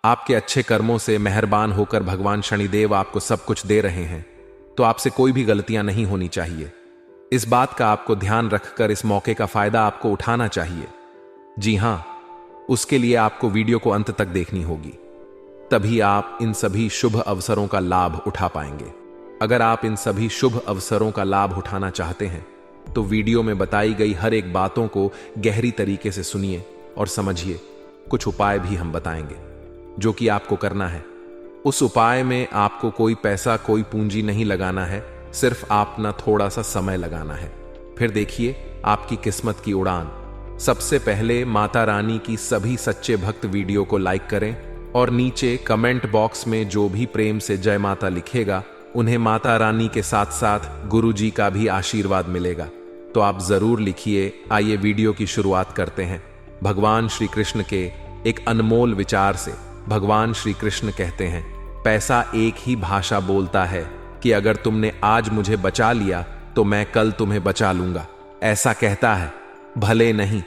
आपके अच्छे कर्मों से मेहरबान होकर भगवान शनिदेव आपको सब कुछ दे रहे हैं, तो आपसे कोई भी गलतियां नहीं होनी चाहिए। इस बात का आपको ध्यान रखकर इस मौके का फायदा आपको उठाना चाहिए। जी हां, उसके लिए आपको वीडियो को अंत तक देखनी होगी, तभी आप इन सभी शुभ अवसरों का लाभ उठा पाएंगे। अगर आप इन सभी शुभ अवसरों का लाभ उठाना चाहते हैं तो वीडियो में बताई गई हर एक बातों को गहरी तरीके से सुनिए और समझिए। कुछ उपाय भी हम बताएंगे जो कि आपको करना है। उस उपाय में आपको कोई पैसा, कोई पूंजी नहीं लगाना है, सिर्फ अपना थोड़ा सा समय लगाना है। फिर देखिए आपकी किस्मत की उड़ान। सबसे पहले माता रानी की सभी सच्चे भक्त वीडियो को लाइक करें और नीचे कमेंट बॉक्स में जो भी प्रेम से जय माता लिखेगा, उन्हें माता रानी के साथ साथ गुरु जी का भी आशीर्वाद मिलेगा। तो आप जरूर लिखिए। आइए वीडियो की शुरुआत करते हैं भगवान श्री कृष्ण के एक अनमोल विचार से। भगवान श्री कृष्ण कहते हैं, पैसा एक ही भाषा बोलता है कि अगर तुमने आज मुझे बचा लिया तो मैं कल तुम्हें बचा लूंगा। ऐसा कहता है, भले नहीं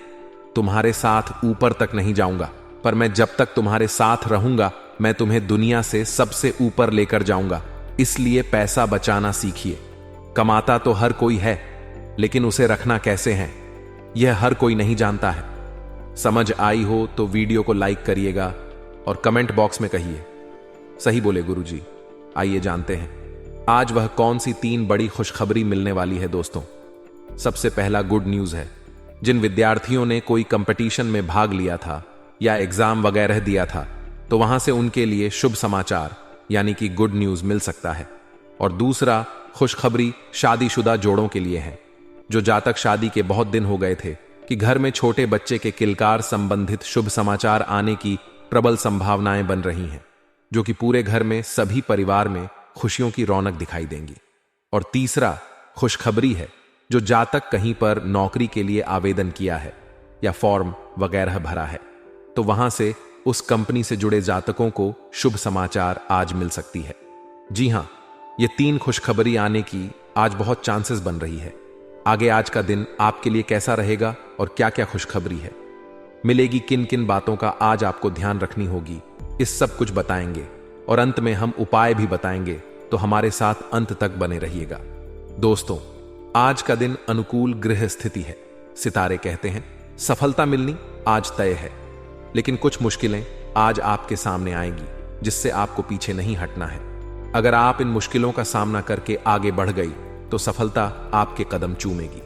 तुम्हारे साथ ऊपर तक नहीं जाऊंगा, पर मैं जब तक तुम्हारे साथ रहूंगा मैं तुम्हें दुनिया से सबसे ऊपर लेकर जाऊंगा। इसलिए पैसा बचाना सीखिए। कमाता तो हर कोई है, लेकिन उसे रखना कैसे है यह हर कोई नहीं जानता है। समझ आई हो तो वीडियो को लाइक करिएगा और कमेंट बॉक्स में कहिए, सही बोले गुरुजी। आइए जानते हैं आज वह कौन सी 3 बड़ी खुशखबरी मिलने वाली है दोस्तों। सबसे पहला गुड न्यूज है। जिन विद्यार्थियों ने कोई कंपटीशन में भाग लिया था या एग्जाम वगैरह दिया था, तो वहां से उनके लिए शुभ समाचार यानी कि गुड न्यूज मिल सकता है। और दूसरा खुशखबरी शादीशुदा जोड़ों के लिए है, जो जातक शादी के बहुत दिन हो गए थे कि घर में छोटे बच्चे के किलकार संबंधित शुभ समाचार आने की प्रबल संभावनाएं बन रही हैं, जो कि पूरे घर में सभी परिवार में खुशियों की रौनक दिखाई देंगी। और तीसरा खुशखबरी है, जो जातक कहीं पर नौकरी के लिए आवेदन किया है या फॉर्म वगैरह भरा है, तो वहां से उस कंपनी से जुड़े जातकों को शुभ समाचार आज मिल सकती है। जी हां, ये 3 खुशखबरी आने की आज बहुत चांसेस बन रही है। आगे आज का दिन आपके लिए कैसा रहेगा और क्या क्या खुशखबरी है, मिलेगी किन किन बातों का आज आपको ध्यान रखनी होगी, इस सब कुछ बताएंगे। और अंत में हम उपाय भी बताएंगे, तो हमारे साथ अंत तक बने रहिएगा। दोस्तों, आज का दिन अनुकूल गृह स्थिति है। सितारे कहते हैं सफलता मिलनी आज तय है, लेकिन कुछ मुश्किलें आज आपके सामने आएंगी, जिससे आपको पीछे नहीं हटना है। अगर आप इन मुश्किलों का सामना करके आगे बढ़ गई तो सफलता आपके कदम चूमेगी।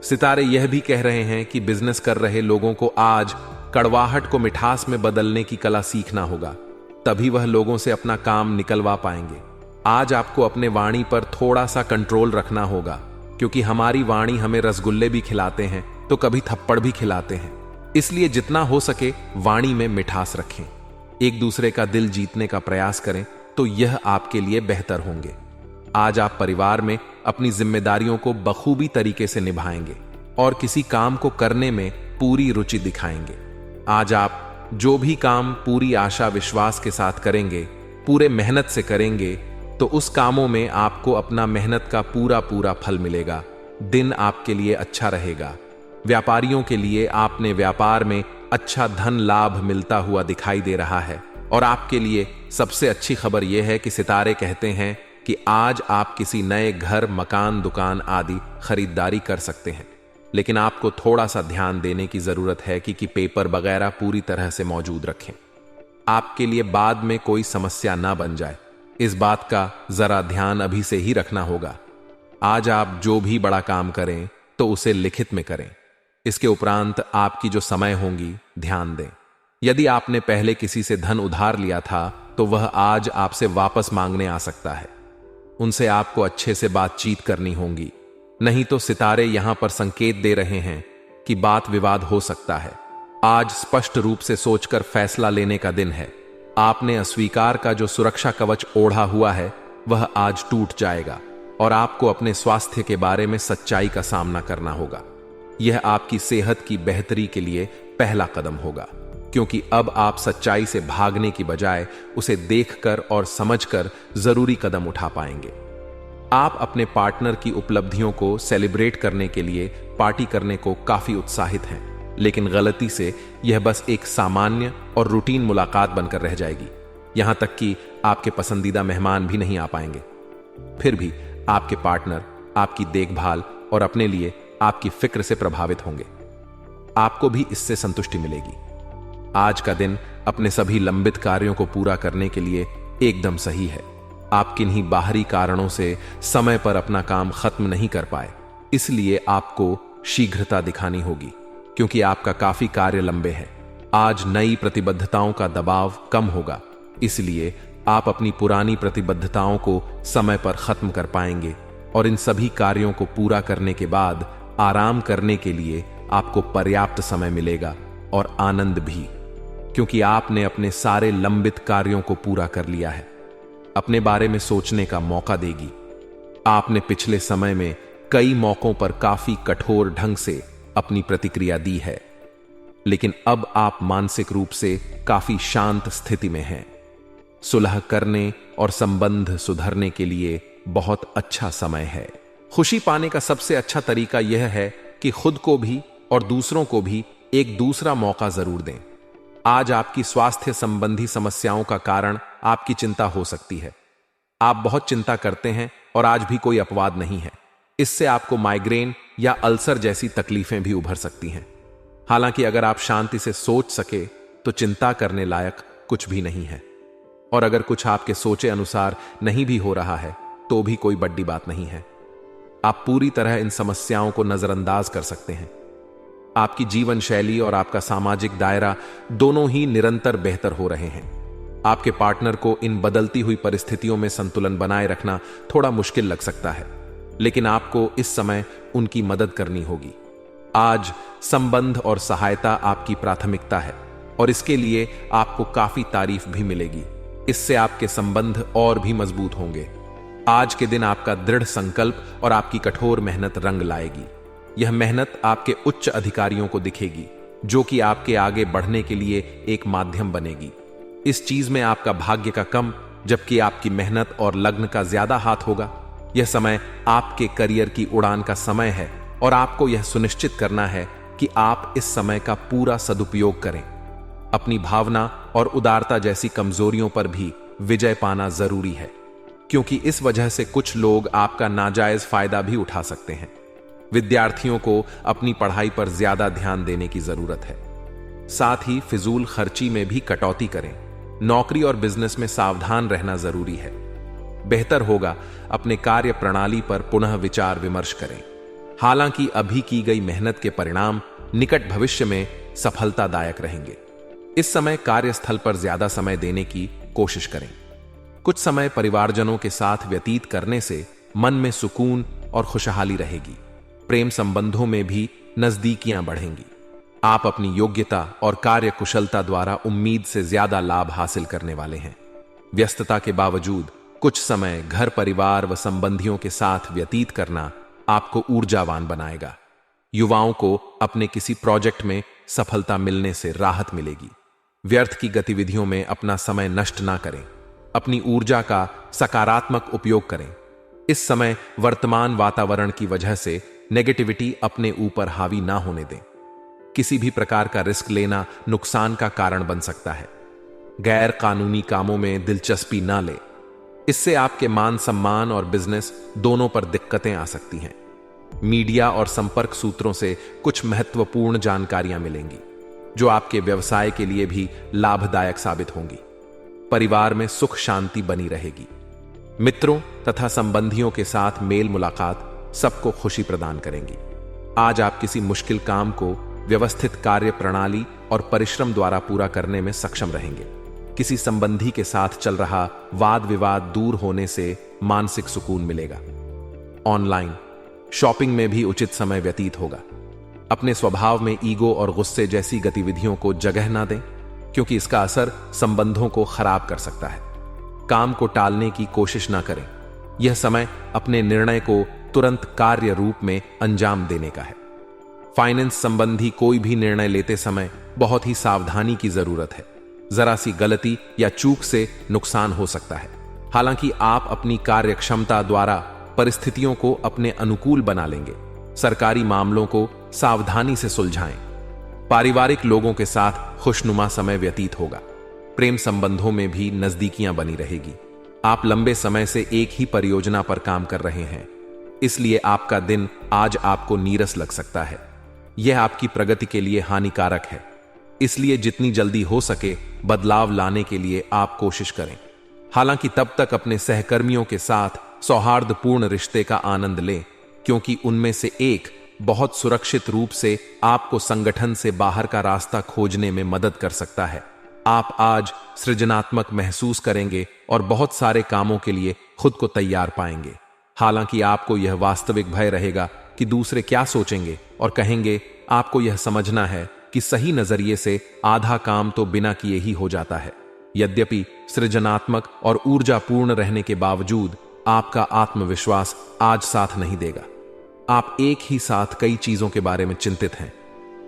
सितारे यह भी कह रहे हैं कि बिजनेस कर रहे लोगों को आज कड़वाहट को मिठास में बदलने की कला सीखना होगा, तभी वह लोगों से अपना काम निकलवा पाएंगे। आज आपको अपने वाणी पर थोड़ा सा कंट्रोल रखना होगा, क्योंकि हमारी वाणी हमें रसगुल्ले भी खिलाते हैं तो कभी थप्पड़ भी खिलाते हैं। इसलिए जितना हो सके वाणी में मिठास रखें। एक दूसरे का दिल जीतने का प्रयास करें, तो यह आपके लिए बेहतर होंगे। आज आप परिवार में अपनी जिम्मेदारियों को बखूबी तरीके से निभाएंगे और किसी काम को करने में पूरी रुचि दिखाएंगे। आज आप जो भी काम पूरी आशा विश्वास के साथ करेंगे, पूरे मेहनत से करेंगे, तो उस कामों में आपको अपना मेहनत का पूरा पूरा फल मिलेगा। दिन आपके लिए अच्छा रहेगा। व्यापारियों के लिए आपने व्यापार में अच्छा धन लाभ मिलता हुआ दिखाई दे रहा है। और आपके लिए सबसे अच्छी खबर यह है कि सितारे कहते हैं कि आज आप किसी नए घर, मकान, दुकान आदि खरीदारी कर सकते हैं, लेकिन आपको थोड़ा सा ध्यान देने की जरूरत है कि पेपर वगैरह पूरी तरह से मौजूद रखें। आपके लिए बाद में कोई समस्या ना बन जाए, इस बात का जरा ध्यान अभी से ही रखना होगा। आज आप जो भी बड़ा काम करें तो उसे लिखित में करें। इसके उपरांत आपकी जो समय होंगी, ध्यान दें। यदि आपने पहले किसी से धन उधार लिया था तो वह आज आपसे वापस मांगने आ सकता है। उनसे आपको अच्छे से बातचीत करनी होगी, नहीं तो सितारे यहां पर संकेत दे रहे हैं कि बात विवाद हो सकता है। आज स्पष्ट रूप से सोचकर फैसला लेने का दिन है। आपने अस्वीकार का जो सुरक्षा कवच ओढ़ा हुआ है वह आज टूट जाएगा और आपको अपने स्वास्थ्य के बारे में सच्चाई का सामना करना होगा। यह आपकी सेहत की बेहतरी के लिए पहला कदम होगा, क्योंकि अब आप सच्चाई से भागने की बजाय उसे देखकर और समझकर जरूरी कदम उठा पाएंगे। आप अपने पार्टनर की उपलब्धियों को सेलिब्रेट करने के लिए पार्टी करने को काफी उत्साहित हैं। लेकिन गलती से यह बस एक सामान्य और रूटीन मुलाकात बनकर रह जाएगी। यहां तक कि आपके पसंदीदा मेहमान भी नहीं आ पाएंगे। फिर भी आपके पार्टनर आपकी देखभाल और अपने लिए आपकी फिक्र से प्रभावित होंगे। आपको भी इससे संतुष्टि मिलेगी। आज का दिन अपने सभी लंबित कार्यों को पूरा करने के लिए एकदम सही है। आप किन्हीं बाहरी कारणों से समय पर अपना काम खत्म नहीं कर पाए, इसलिए आपको शीघ्रता दिखानी होगी, क्योंकि आपका काफी कार्य लंबे हैं। आज नई प्रतिबद्धताओं का दबाव कम होगा, इसलिए आप अपनी पुरानी प्रतिबद्धताओं को समय पर खत्म कर पाएंगे और इन सभी कार्यों को पूरा करने के बाद आराम करने के लिए आपको पर्याप्त समय मिलेगा और आनंद भी, क्योंकि आपने अपने सारे लंबित कार्यों को पूरा कर लिया है। अपने बारे में सोचने का मौका देगी। आपने पिछले समय में कई मौकों पर काफी कठोर ढंग से अपनी प्रतिक्रिया दी है, लेकिन अब आप मानसिक रूप से काफी शांत स्थिति में हैं। सुलह करने और संबंध सुधरने के लिए बहुत अच्छा समय है। खुशी पाने का सबसे अच्छा तरीका यह है कि खुद को भी और दूसरों को भी एक दूसरा मौका जरूर दें। आज आपकी स्वास्थ्य संबंधी समस्याओं का कारण आपकी चिंता हो सकती है। आप बहुत चिंता करते हैं और आज भी कोई अपवाद नहीं है। इससे आपको माइग्रेन या अल्सर जैसी तकलीफें भी उभर सकती हैं। हालांकि अगर आप शांति से सोच सके तो चिंता करने लायक कुछ भी नहीं है, और अगर कुछ आपके सोचे अनुसार नहीं भी हो रहा है तो भी कोई बड़ी बात नहीं है। आप पूरी तरह इन समस्याओं को नजरअंदाज कर सकते हैं। आपकी जीवन शैली और आपका सामाजिक दायरा दोनों ही निरंतर बेहतर हो रहे हैं। आपके पार्टनर को इन बदलती हुई परिस्थितियों में संतुलन बनाए रखना थोड़ा मुश्किल लग सकता है, लेकिन आपको इस समय उनकी मदद करनी होगी। आज संबंध और सहायता आपकी प्राथमिकता है और इसके लिए आपको काफी तारीफ भी मिलेगी। इससे आपके संबंध और भी मजबूत होंगे। आज के दिन आपका दृढ़ संकल्प और आपकी कठोर मेहनत रंग लाएगी। यह मेहनत आपके उच्च अधिकारियों को दिखेगी, जो कि आपके आगे बढ़ने के लिए एक माध्यम बनेगी। इस चीज में आपका भाग्य का कम, जबकि आपकी मेहनत और लग्न का ज्यादा हाथ होगा। यह समय आपके करियर की उड़ान का समय है और आपको यह सुनिश्चित करना है कि आप इस समय का पूरा सदुपयोग करें। अपनी भावना और उदारता जैसी कमजोरियों पर भी विजय पाना जरूरी है, क्योंकि इस वजह से कुछ लोग आपका नाजायज फायदा भी उठा सकते हैं। विद्यार्थियों को अपनी पढ़ाई पर ज्यादा ध्यान देने की जरूरत है। साथ ही फिजूल खर्ची में भी कटौती करें। नौकरी और बिजनेस में सावधान रहना जरूरी है। बेहतर होगा अपने कार्य प्रणाली पर पुनः विचार विमर्श करें। हालांकि अभी की गई मेहनत के परिणाम निकट भविष्य में सफलतादायक रहेंगे। इस समय कार्यस्थल पर ज्यादा समय देने की कोशिश करें। कुछ समय परिवारजनों के साथ व्यतीत करने से मन में सुकून और खुशहाली रहेगी। प्रेम संबंधों में भी नजदीकियां बढ़ेंगी। आप अपनी योग्यता और कार्य कुशलता द्वारा उम्मीद से ज्यादा लाभ हासिल करने वाले हैं। व्यस्तता के बावजूद कुछ समय घर परिवार व संबंधियों के साथ व्यतीत करना आपको ऊर्जावान बनाएगा। युवाओं को अपने किसी प्रोजेक्ट में सफलता मिलने से राहत मिलेगी। व्यर्थ की गतिविधियों में अपना समय नष्ट ना करें। अपनी ऊर्जा का सकारात्मक उपयोग करें। इस समय वर्तमान वातावरण की वजह से नेगेटिविटी अपने ऊपर हावी ना होने दें। किसी भी प्रकार का रिस्क लेना नुकसान का कारण बन सकता है। गैर कानूनी कामों में दिलचस्पी ना ले। इससे आपके मान सम्मान और बिजनेस दोनों पर दिक्कतें आ सकती हैं। मीडिया और संपर्क सूत्रों से कुछ महत्वपूर्ण जानकारियां मिलेंगी, जो आपके व्यवसाय के लिए भी लाभदायक साबित होंगी। परिवार में सुख शांति बनी रहेगी। मित्रों तथा संबंधियों के साथ मेल मुलाकात सबको खुशी प्रदान करेंगी। आज आप किसी मुश्किल काम को व्यवस्थित कार्य प्रणाली और परिश्रम द्वारा पूरा करने में सक्षम रहेंगे। किसी संबंधी के साथ चल रहा वाद विवाद दूर होने से मानसिक सुकून मिलेगा। ऑनलाइन शॉपिंग में भी उचित समय व्यतीत होगा। अपने स्वभाव में ईगो और गुस्से जैसी गतिविधियों को जगह ना दें, क्योंकि इसका असर संबंधों को खराब कर सकता है। काम को टालने की कोशिश ना करें। यह समय अपने निर्णय को तुरंत कार्य रूप में अंजाम देने का है। फाइनेंस संबंधी कोई भी निर्णय लेते समय बहुत ही सावधानी की जरूरत है। जरा सी गलती या चूक से नुकसान हो सकता है। हालांकि आप अपनी कार्य क्षमता द्वारा परिस्थितियों को अपने अनुकूल बना लेंगे। सरकारी मामलों को सावधानी से सुलझाएं। पारिवारिक लोगों के साथ खुशनुमा समय व्यतीत होगा। प्रेम संबंधों में भी नजदीकियां बनी रहेगी। आप लंबे समय से एक ही परियोजना पर काम कर रहे हैं, इसलिए आपका दिन आज आपको नीरस लग सकता है। यह आपकी प्रगति के लिए हानिकारक है, इसलिए जितनी जल्दी हो सके बदलाव लाने के लिए आप कोशिश करें। हालांकि तब तक अपने सहकर्मियों के साथ सौहार्दपूर्ण रिश्ते का आनंद लें, क्योंकि उनमें से एक बहुत सुरक्षित रूप से आपको संगठन से बाहर का रास्ता खोजने में मदद कर सकता है। आप आज सृजनात्मक महसूस करेंगे और बहुत सारे कामों के लिए खुद को तैयार पाएंगे। हालांकि आपको यह वास्तविक भय रहेगा कि दूसरे क्या सोचेंगे और कहेंगे। आपको यह समझना है कि सही नजरिए से आधा काम तो बिना किए ही हो जाता है। यद्यपि सृजनात्मक और ऊर्जापूर्ण रहने के बावजूद आपका आत्मविश्वास आज साथ नहीं देगा। आप एक ही साथ कई चीजों के बारे में चिंतित हैं,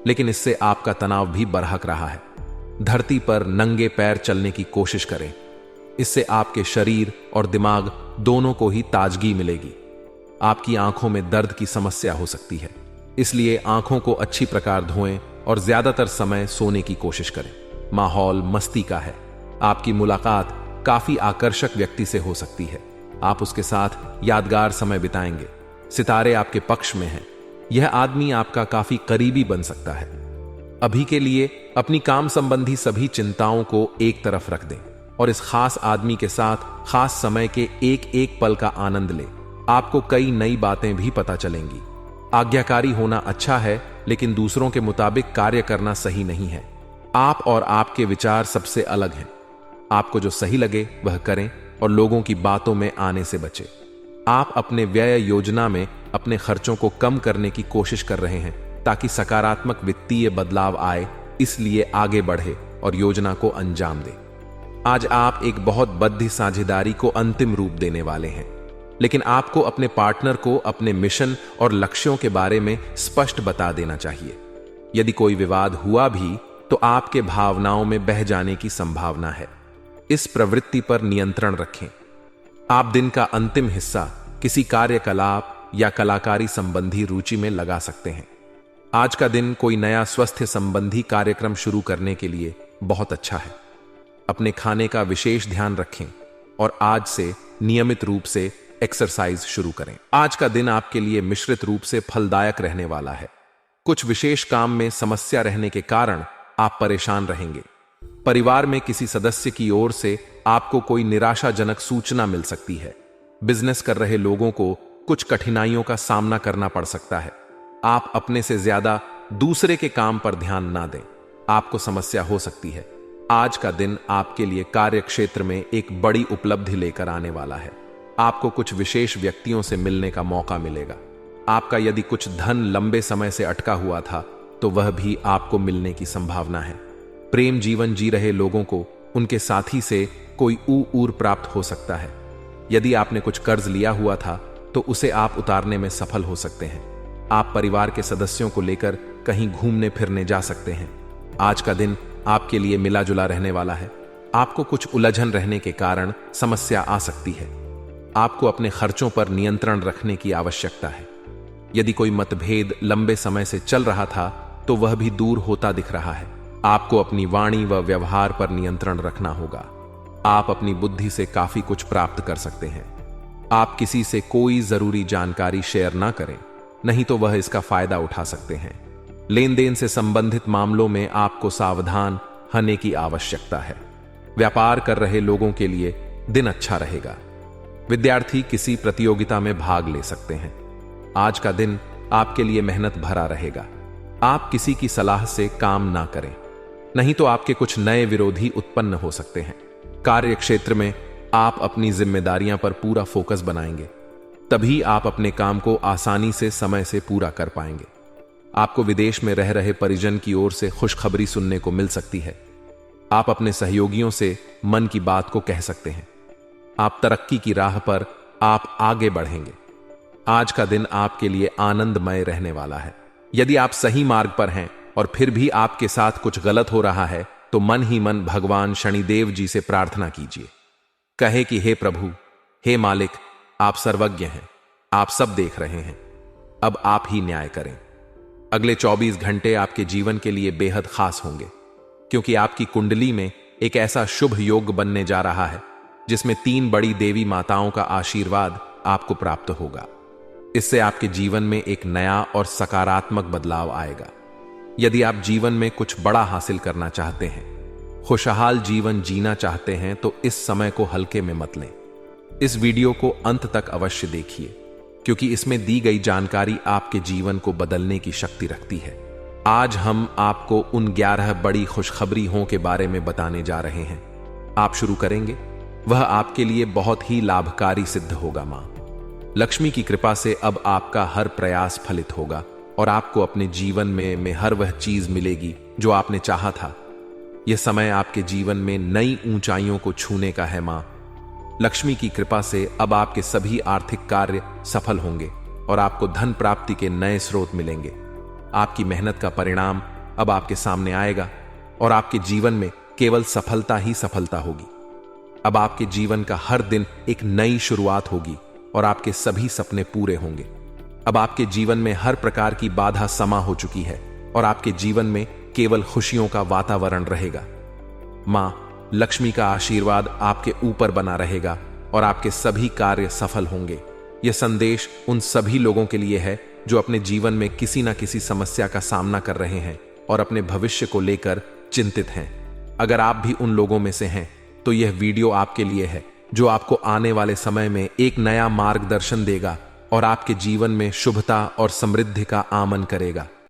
लेकिन इससे आपका तनाव भी बढ़क रहा है। धरती पर नंगे पैर चलने की कोशिश करें, इससे आपके शरीर और दिमाग दोनों को ही ताजगी मिलेगी। आपकी आंखों में दर्द की समस्या हो सकती है, इसलिए आंखों को अच्छी प्रकार धोएं और ज्यादातर समय सोने की कोशिश करें। माहौल मस्ती का है। आपकी मुलाकात काफी आकर्षक व्यक्ति से हो सकती है। आप उसके साथ यादगार समय बिताएंगे। सितारे आपके पक्ष में हैं। यह आदमी आपका काफी करीबी बन सकता है। अभी के लिए अपनी काम संबंधी सभी चिंताओं को एक तरफ रख दें और इस खास आदमी के साथ खास समय के एक एक पल का आनंद लें। आपको कई नई बातें भी पता चलेंगी। आज्ञाकारी होना अच्छा है, लेकिन दूसरों के मुताबिक कार्य करना सही नहीं है। आप और आपके विचार सबसे अलग हैं। आपको जो सही लगे वह करें और लोगों की बातों में आने से बचें। आप अपने व्यय योजना में अपने खर्चों को कम करने की कोशिश कर रहे हैं ताकि सकारात्मक वित्तीय बदलाव आए, इसलिए आगे बढ़े और योजना को अंजाम दें। आज आप एक बहुत बद्ध साझेदारी को अंतिम रूप देने वाले हैं, लेकिन आपको अपने पार्टनर को अपने मिशन और लक्ष्यों के बारे में स्पष्ट बता देना चाहिए। यदि कोई विवाद हुआ भी तो आपके भावनाओं में बह जाने की संभावना है। इस प्रवृत्ति पर नियंत्रण रखें। आप दिन का अंतिम हिस्सा किसी कार्यकलाप या कलाकारी संबंधी रुचि में लगा सकते हैं। आज का दिन कोई नया स्वास्थ्य संबंधी कार्यक्रम शुरू करने के लिए बहुत अच्छा है। अपने खाने का विशेष ध्यान रखें और आज से नियमित रूप से एक्सरसाइज शुरू करें। आज का दिन आपके लिए मिश्रित रूप से फलदायक रहने वाला है। कुछ विशेष काम में समस्या रहने के कारण आप परेशान रहेंगे। परिवार में किसी सदस्य की ओर से आपको कोई निराशाजनक सूचना मिल सकती है। बिजनेस कर रहे लोगों को कुछ कठिनाइयों का सामना करना पड़ सकता है। आप अपने से ज्यादा दूसरे के काम पर ध्यान ना दें, आपको समस्या हो सकती है। आज का दिन आपके लिए कार्य क्षेत्र में एक बड़ी उपलब्धि लेकर आने वाला है। आपको कुछ विशेष व्यक्तियों से मिलने का मौका मिलेगा। आपका यदि कुछ धन लंबे समय से अटका हुआ था तो वह भी आपको मिलने की संभावना है। प्रेम जीवन जी रहे लोगों को उनके साथी से कोई ऊर प्राप्त हो सकता है। यदि आपने कुछ कर्ज लिया हुआ था तो उसे आप उतारने में सफल हो सकते हैं। आप परिवार के सदस्यों को लेकर कहीं घूमने फिरने जा सकते हैं। आज का दिन आपके लिए मिला जुला रहने वाला है। आपको कुछ उलझन रहने के कारण समस्या आ सकती है। आपको अपने खर्चों पर नियंत्रण रखने की आवश्यकता है। यदि कोई मतभेद लंबे समय से चल रहा था तो वह भी दूर होता दिख रहा है। आपको अपनी वाणी व व्यवहार पर नियंत्रण रखना होगा। आप अपनी बुद्धि से काफी कुछ प्राप्त कर सकते हैं। आप किसी से कोई जरूरी जानकारी शेयर ना करें, नहीं तो वह इसका फायदा उठा सकते हैं। लेन देन से संबंधित मामलों में आपको सावधान होने की आवश्यकता है। व्यापार कर रहे लोगों के लिए दिन अच्छा रहेगा। विद्यार्थी किसी प्रतियोगिता में भाग ले सकते हैं। आज का दिन आपके लिए मेहनत भरा रहेगा। आप किसी की सलाह से काम ना करें, नहीं तो आपके कुछ नए विरोधी उत्पन्न हो सकते हैं। कार्य क्षेत्र में आप अपनी जिम्मेदारियां पर पूरा फोकस बनाएंगे, तभी आप अपने काम को आसानी से समय से पूरा कर पाएंगे। आपको विदेश में रह रहे परिजन की ओर से खुशखबरी सुनने को मिल सकती है। आप अपने सहयोगियों से मन की बात को कह सकते हैं। आप तरक्की की राह पर आप आगे बढ़ेंगे। आज का दिन आपके लिए आनंदमय रहने वाला है। यदि आप सही मार्ग पर हैं और फिर भी आपके साथ कुछ गलत हो रहा है तो मन ही मन भगवान शनिदेव जी से प्रार्थना कीजिए। कहे कि हे प्रभु, हे मालिक, आप सर्वज्ञ हैं, आप सब देख रहे हैं, अब आप ही न्याय करें। अगले 24 घंटे आपके जीवन के लिए बेहद खास होंगे, क्योंकि आपकी कुंडली में एक ऐसा शुभ योग बनने जा रहा है जिसमें 3 बड़ी देवी माताओं का आशीर्वाद आपको प्राप्त होगा। इससे आपके जीवन में एक नया और सकारात्मक बदलाव आएगा। यदि आप जीवन में कुछ बड़ा हासिल करना चाहते हैं, खुशहाल जीवन जीना चाहते हैं, तो इस समय को हल्के में मत लें। इस वीडियो को अंत तक अवश्य देखिए, क्योंकि इसमें दी गई जानकारी आपके जीवन को बदलने की शक्ति रखती है। आज हम आपको उन 11 बड़ी खुशखबरियों के बारे में बताने जा रहे हैं। आप शुरू करेंगे, वह आपके लिए बहुत ही लाभकारी सिद्ध होगा। मां लक्ष्मी की कृपा से अब आपका हर प्रयास फलित होगा और आपको अपने जीवन में हर वह चीज मिलेगी जो आपने चाहा था। यह समय आपके जीवन में नई ऊंचाइयों को छूने का है। मां लक्ष्मी की कृपा से अब आपके सभी आर्थिक कार्य सफल होंगे और आपको धन प्राप्ति के नए स्रोत मिलेंगे। आपकी मेहनत का परिणाम अब आपके सामने आएगा और आपके जीवन में केवल सफलता ही सफलता होगी। अब आपके जीवन का हर दिन एक नई शुरुआत होगी और आपके सभी सपने पूरे होंगे। अब आपके जीवन में हर प्रकार की बाधा समा हो चुकी है और आपके जीवन में केवल खुशियों का वातावरण रहेगा। मां लक्ष्मी का आशीर्वाद आपके ऊपर बना रहेगा और आपके सभी कार्य सफल होंगे। यह संदेश उन सभी लोगों के लिए है जो अपने जीवन में किसी न किसी समस्या का सामना कर रहे हैं और अपने भविष्य को लेकर चिंतित हैं। अगर आप भी उन लोगों में से हैं, तो यह वीडियो आपके लिए है, जो आपको आने वाले समय में एक नया मार्गदर्शन देगा और आपके जीवन में शुभता और समृद्धि का आमन करेगा।